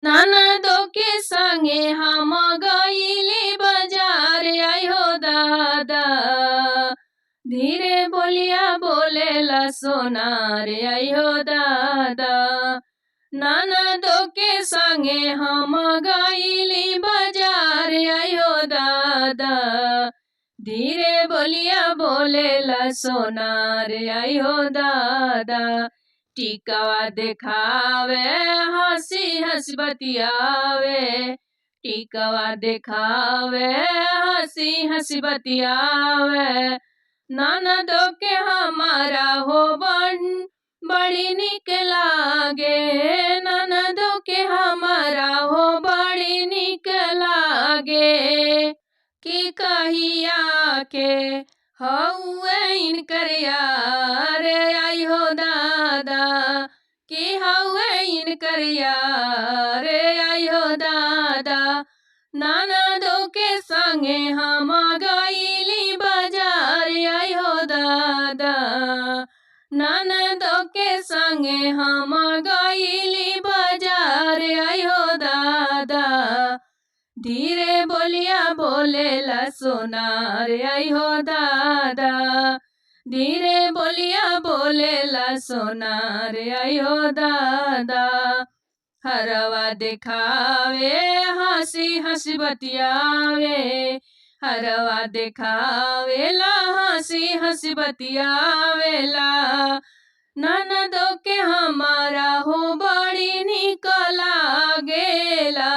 ननदों के संगे हम गईली बाजार आई हो दादा। धीरे बोलिया बोलेला सोनार आई हो दादा। ननदों के संगे हम गईली बाजार आई हो दादा। धीरे बोलिया बोलेला सोनार आई हो दादा। टिकावा देखावे हंसी हंसी बतियावे। टिकावा देखावे हंसी हंसी बतियावे। ननदों के हमारा हो बड़ी निक लागे। ननदों के हमारा हो बड़ी निक लागे। कि कहिया के हउए इनकर यार आई हो दादा। कि हउए इनकर यार आई हो दादा। ननदों के संगे हम गईली बाजार आई हो दादा। ननदों के संगे हम गईली बाजार आई हो दादा। धीरे बोलिया बोलेला सोनार आई हो दादा। धीरे बोलिया बोलेला सोनार आई हो दादा। हरवा देखावे हंसी हंसी बतियावे। हरवा देखावेला हंसी हंसी बतियावेला। ननदों के हमारा हो बड़ी निक लागेला।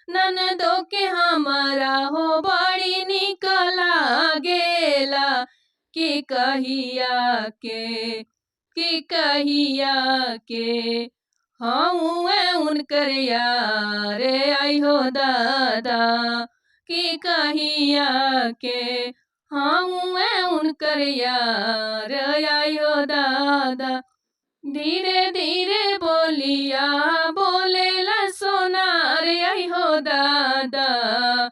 ननदों के हमारा हो बड़ी निक लागेला। कि कहिया के हउए उनकर यार आई हो दादा। कि कहिया के हउए उनकर यार आई हो दादा। धीरे धीरे बोलिया बोलेला सोनार आई हो दादा।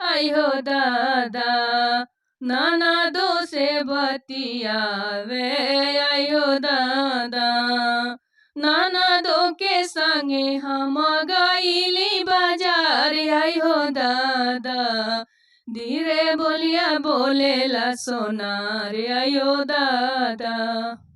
आई हो दादा। ननदों से बतियावे आई हो दादा। ननदों के संगे हम गईली बाजार आई हो दादा। धीरे बोलिया बोलेला सोनार आई हो दादा।